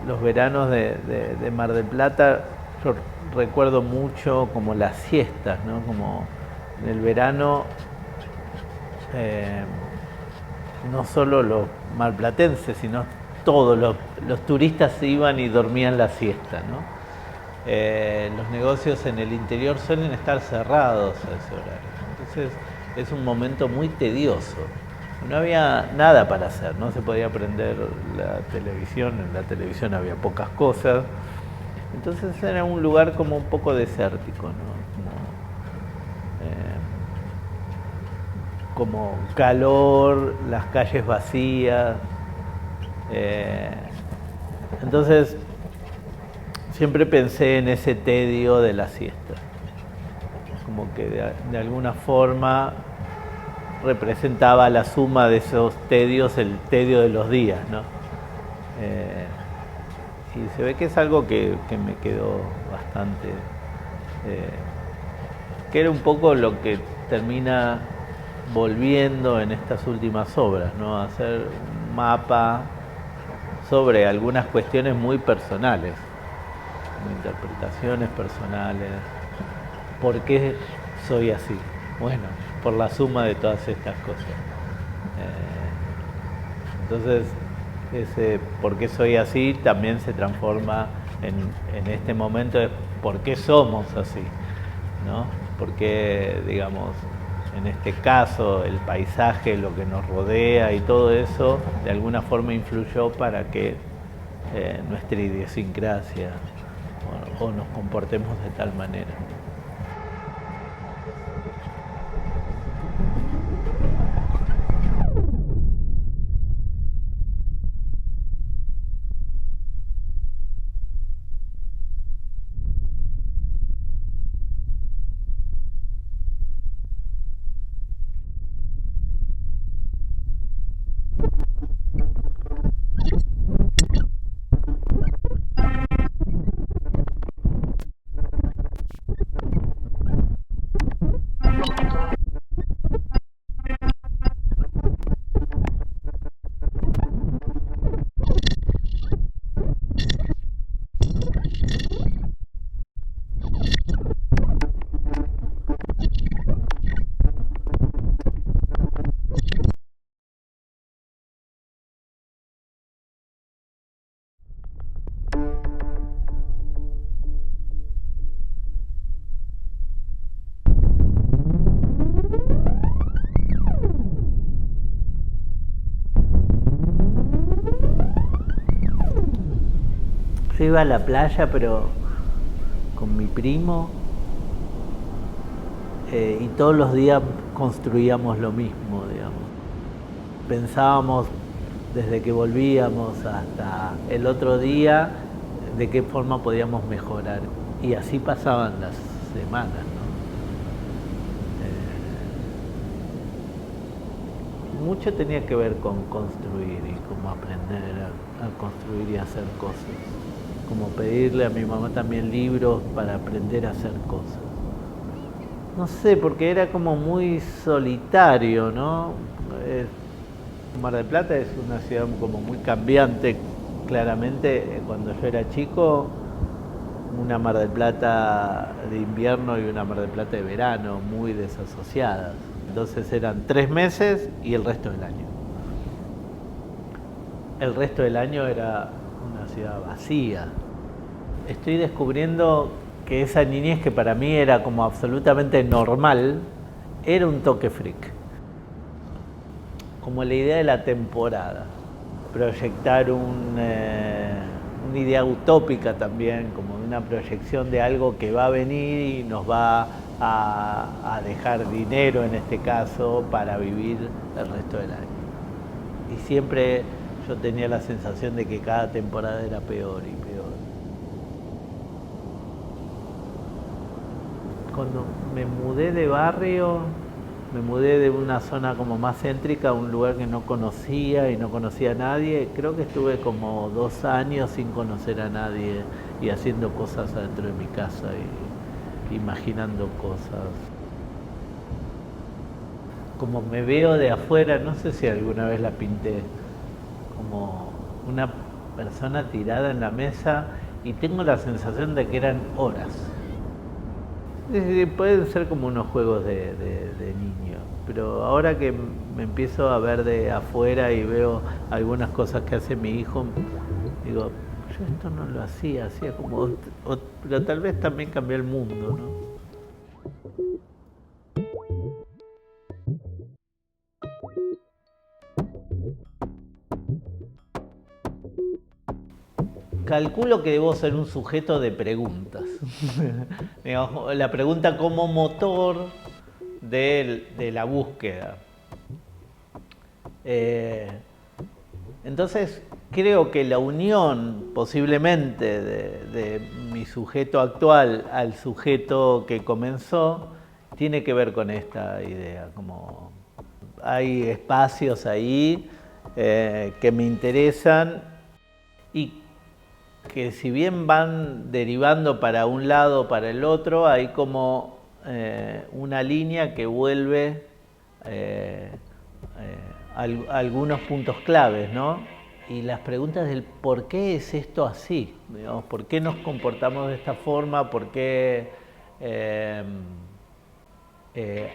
los veranos de Mar del Plata, yo recuerdo mucho como las siestas, ¿no? Como en el verano, eh, no solo los marplatenses, sino todos los turistas iban y dormían la siesta, ¿no? Los negocios en el interior suelen estar cerrados a ese horario. Entonces es un momento muy tedioso. No había nada para hacer, no se podía prender la televisión, en la televisión había pocas cosas. Entonces era un lugar como un poco desértico, ¿no? Como calor, las calles vacías. Entonces siempre pensé en ese tedio de la siesta, como que de alguna forma representaba la suma de esos tedios, el tedio de los días, ¿no? Y se ve que es algo que me quedó bastante, que era un poco lo que termina volviendo en estas últimas obras, ¿no? Hacer un mapa sobre algunas cuestiones muy personales, interpretaciones personales. ¿Por qué soy así? Bueno, por la suma de todas estas cosas. Entonces, ese por qué soy así también se transforma en este momento de por qué somos así, ¿no? Porque, digamos, en este caso, el paisaje, lo que nos rodea y todo eso, de alguna forma influyó para que nuestra idiosincrasia o nos comportemos de tal manera. Yo iba a la playa, pero con mi primo, y todos los días construíamos lo mismo, digamos. Pensábamos desde que volvíamos hasta el otro día de qué forma podíamos mejorar. Y así pasaban las semanas, ¿no? Mucho tenía que ver con construir y cómo aprender a construir y a hacer cosas. Como pedirle a mi mamá también libros para aprender a hacer cosas. No sé, porque era como muy solitario, ¿no? Mar del Plata es una ciudad como muy cambiante, claramente. Cuando yo era chico, una Mar del Plata de invierno y una Mar del Plata de verano, muy desasociadas. Entonces eran 3 meses y el resto del año. El resto del año era una ciudad vacía. Estoy descubriendo que esa niñez que para mí era como absolutamente normal, era un toque freak. Como la idea de la temporada. Proyectar una idea utópica también, como una proyección de algo que va a venir y nos va a dejar dinero en este caso para vivir el resto del año. Y siempre yo tenía la sensación de que cada temporada era peor y peor. Cuando me mudé de barrio, me mudé de una zona como más céntrica a un lugar que no conocía y no conocía a nadie. Creo que estuve como 2 años sin conocer a nadie y haciendo cosas adentro de mi casa y imaginando cosas. Como me veo de afuera, no sé si alguna vez la pinté, como una persona tirada en la mesa y tengo la sensación de que eran horas. Pueden ser como unos juegos de niño, pero ahora que me empiezo a ver de afuera y veo algunas cosas que hace mi hijo, digo, yo esto no lo hacía, hacía como... pero tal vez también cambió el mundo, ¿no? Calculo que debo ser un sujeto de preguntas. Digamos, la pregunta como motor de la búsqueda. Eh, entonces, creo que la unión posiblemente de mi sujeto actual al sujeto que comenzó tiene que ver con esta idea. Como hay espacios ahí que me interesan y que si bien van derivando para un lado o para el otro, hay como una línea que vuelve algunos puntos claves, ¿no? Y las preguntas del por qué es esto así, digamos, por qué nos comportamos de esta forma, por qué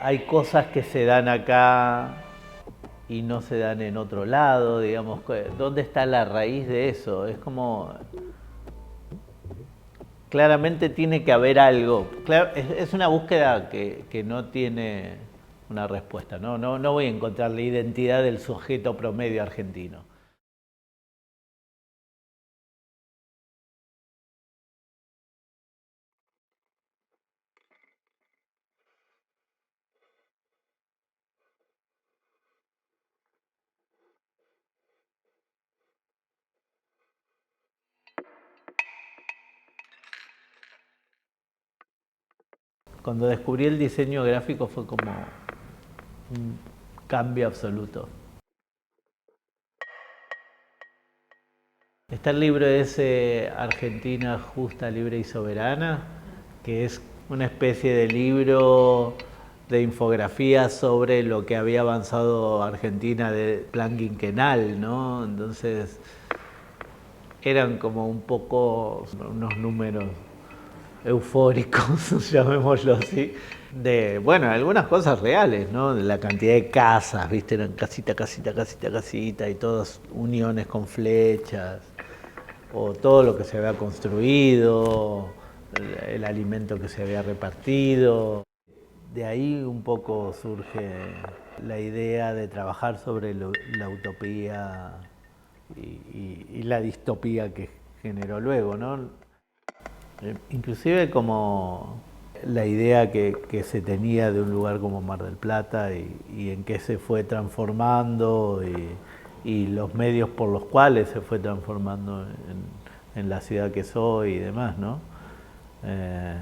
hay cosas que se dan acá y no se dan en otro lado, digamos, ¿dónde está la raíz de eso? Es como claramente tiene que haber algo. Claro, es una búsqueda que no tiene una respuesta. No voy a encontrar la identidad del sujeto promedio argentino. Cuando descubrí el diseño gráfico fue como un cambio absoluto. Está el libro ese Argentina Justa, Libre y Soberana, que es una especie de libro de infografía sobre lo que había avanzado Argentina de plan quinquenal, ¿no? Entonces eran como un poco unos números eufóricos, llamémoslo así, de, bueno, algunas cosas reales, ¿no? De la cantidad de casas, ¿viste? Eran casita, casita, casita, casita, y todas uniones con flechas, o todo lo que se había construido, el alimento que se había repartido. De ahí un poco surge la idea de trabajar sobre la utopía y la distopía que generó luego, ¿no? Inclusive como la idea que se tenía de un lugar como Mar del Plata y en qué se fue transformando y los medios por los cuales se fue transformando en la ciudad que soy y demás, ¿no? Eh,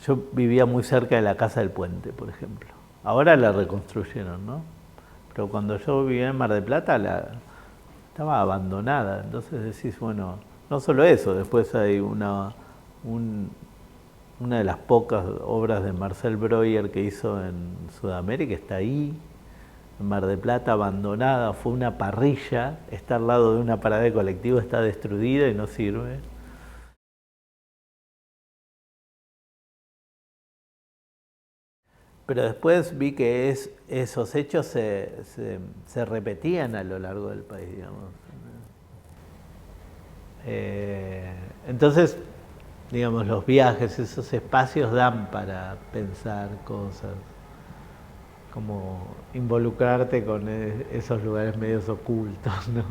yo vivía muy cerca de la Casa del Puente, por ejemplo. Ahora la reconstruyeron, ¿no? Pero cuando yo vivía en Mar del Plata estaba abandonada. Entonces decís, bueno, no solo eso, después hay una de las pocas obras de Marcel Breuer que hizo en Sudamérica, está ahí, en Mar del Plata, abandonada, fue una parrilla, está al lado de una parada de colectivo, está destruida y no sirve. Pero después vi que esos hechos se repetían a lo largo del país, digamos. Entonces, digamos, los viajes, esos espacios dan para pensar cosas, como involucrarte con esos lugares medios ocultos, ¿no?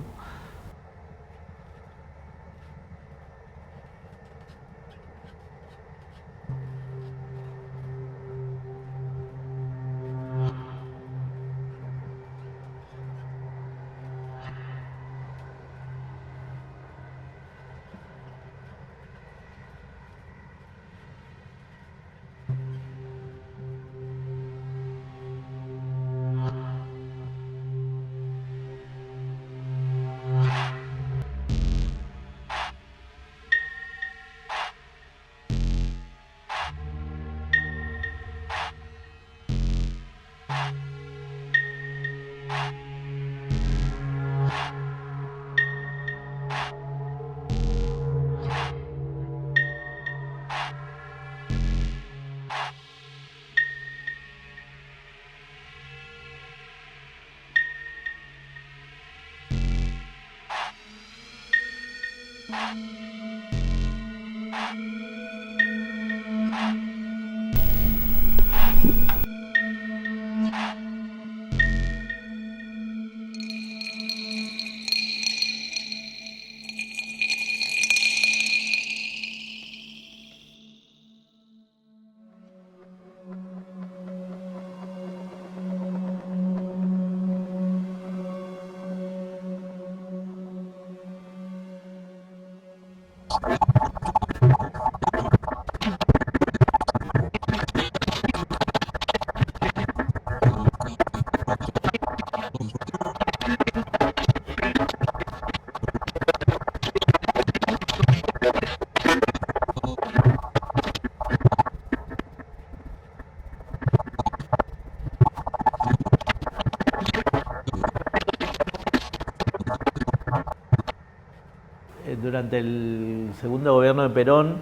Durante el segundo gobierno de Perón,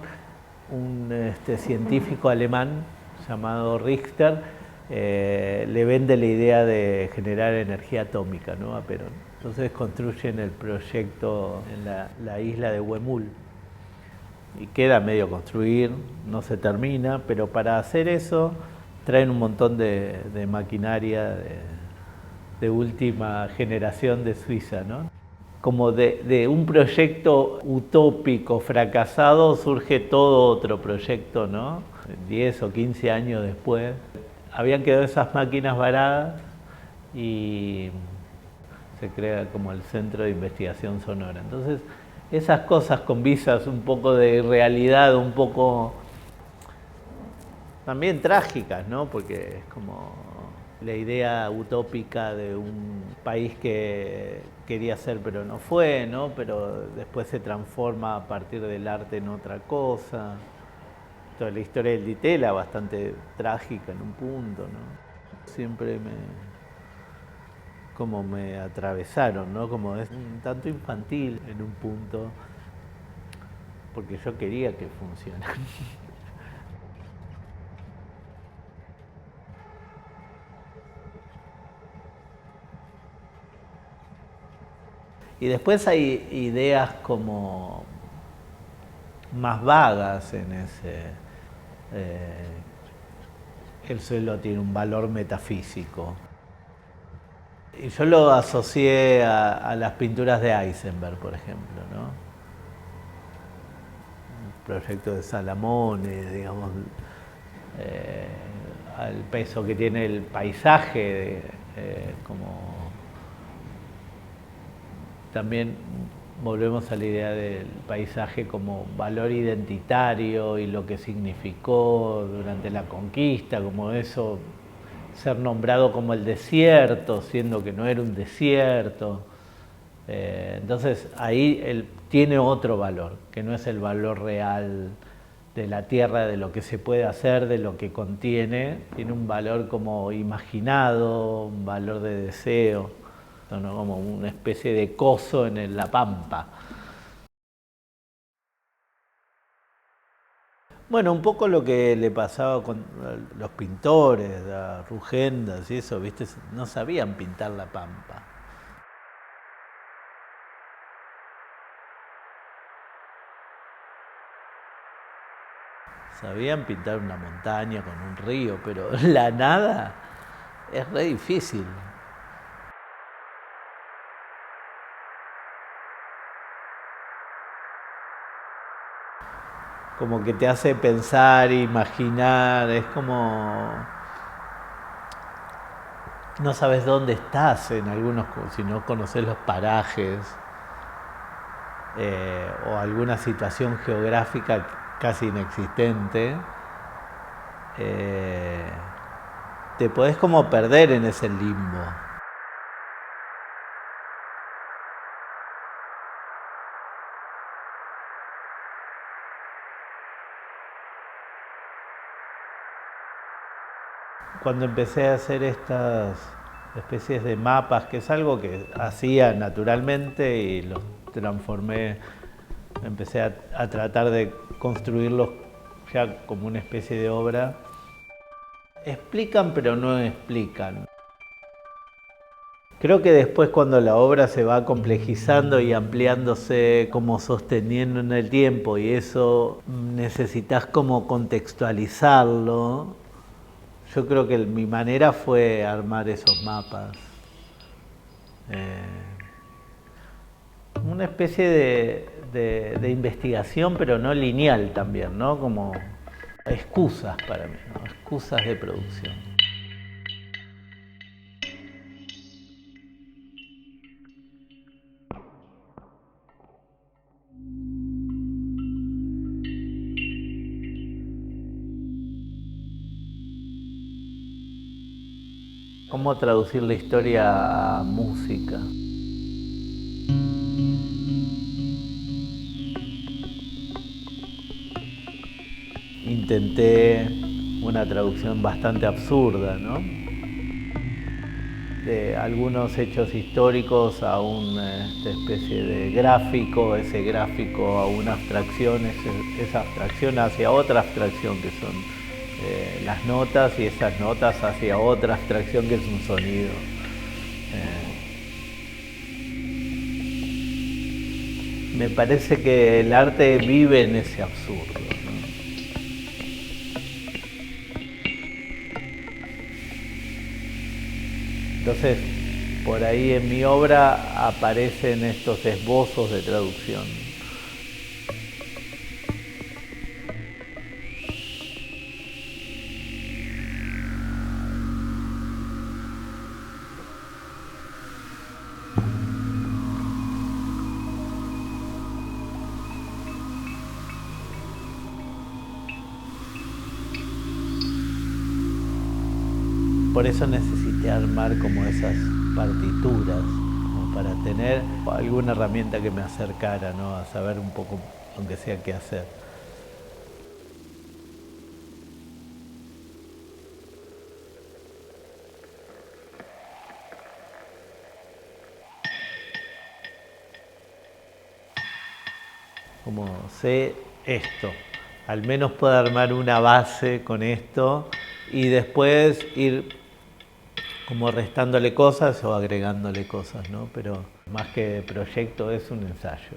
un científico alemán llamado Richter le vende la idea de generar energía atómica, ¿no?, a Perón. Entonces construyen el proyecto en la isla de Huemul y queda medio construir, no se termina, pero para hacer eso traen un montón de maquinaria de última generación de Suiza, ¿no? Como de un proyecto utópico fracasado surge todo otro proyecto, ¿no? 10 o 15 años después. Habían quedado esas máquinas varadas y se crea como el Centro de Investigación Sonora. Entonces, esas cosas con visas un poco de realidad, un poco también trágicas, ¿no? Porque es como la idea utópica de un país que quería ser pero no fue, ¿no? Pero después se transforma a partir del arte en otra cosa. Toda la historia del Ditela bastante trágica en un punto, ¿no? Siempre como me atravesaron, ¿no? Como es un tanto infantil en un punto, porque yo quería que funcionara. Y después hay ideas como más vagas en ese. El suelo tiene un valor metafísico. Y yo lo asocié a las pinturas de Eisenberg, por ejemplo, ¿no? El proyecto de Salamone, digamos, al peso que tiene el paisaje, como también volvemos a la idea del paisaje como valor identitario y lo que significó durante la conquista, como eso, ser nombrado como el desierto, siendo que no era un desierto. Entonces ahí él tiene otro valor, que no es el valor real de la tierra, de lo que se puede hacer, de lo que contiene, tiene un valor como imaginado, un valor de deseo, ¿no?, como una especie de coso en la pampa. Bueno, un poco lo que le pasaba con los pintores, a Rugendas y eso, ¿viste? No sabían pintar la pampa. Sabían pintar una montaña con un río, pero la nada es re difícil. Como que te hace pensar, imaginar, es como no sabes dónde estás en algunos, si no conoces los parajes, o alguna situación geográfica casi inexistente, eh, te podés como perder en ese limbo. Cuando empecé a hacer estas especies de mapas, que es algo que hacía naturalmente y los transformé, empecé a tratar de construirlos ya como una especie de obra. Explican pero no explican. Creo que después cuando la obra se va complejizando y ampliándose, como sosteniendo en el tiempo, y eso necesitas como contextualizarlo, yo creo que mi manera fue armar esos mapas. Una especie de investigación, pero no lineal también, ¿no? Como excusas para mí, ¿no? Excusas de producción. ¿Cómo traducir la historia a música? Intenté una traducción bastante absurda, ¿no? De algunos hechos históricos a una especie de gráfico, ese gráfico a una abstracción, esa abstracción hacia otra abstracción que son las notas, y esas notas hacia otra abstracción que es un sonido. Me parece que el arte vive en ese absurdo, ¿no? Entonces, por ahí en mi obra aparecen estos esbozos de traducción. Por eso necesité armar como esas partituras, como para tener alguna herramienta que me acercara, ¿no? A saber un poco, aunque sea, qué hacer. Como sé esto, al menos puedo armar una base con esto y después ir como restándole cosas o agregándole cosas, ¿no? Pero más que proyecto es un ensayo.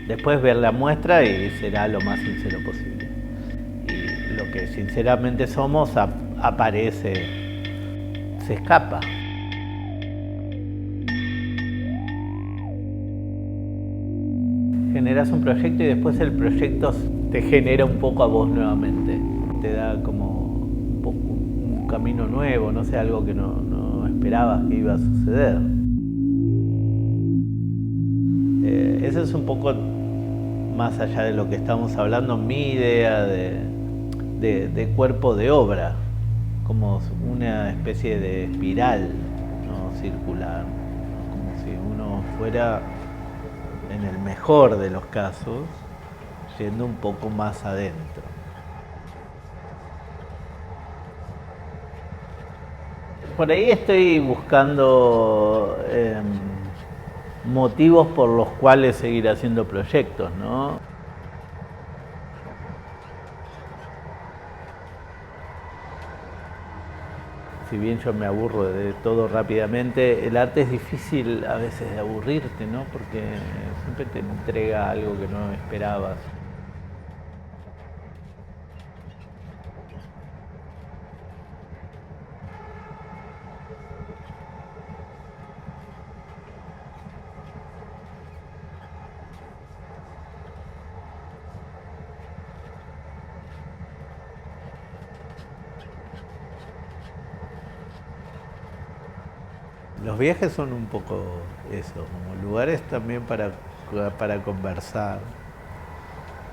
Después ver la muestra y será lo más sincero posible. Y lo que sinceramente somos aparece, se escapa. Generas un proyecto y después el proyecto te genera un poco a vos nuevamente. Te da como un camino nuevo, no sé, algo que no esperabas que iba a suceder. Eso es un poco más allá de lo que estamos hablando, mi idea de cuerpo de obra, como una especie de espiral, ¿no? Circular, ¿no? Como si uno fuera, en el mejor de los casos, yendo un poco más adentro. Por ahí estoy buscando motivos por los cuales seguir haciendo proyectos, ¿no? Si bien yo me aburro de todo rápidamente, el arte es difícil a veces de aburrirte, ¿no? Porque siempre te entrega algo que no esperabas. Los viajes son un poco eso, como lugares también para conversar,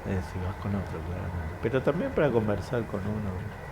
si vas con otro, claramente, pero también para conversar con uno.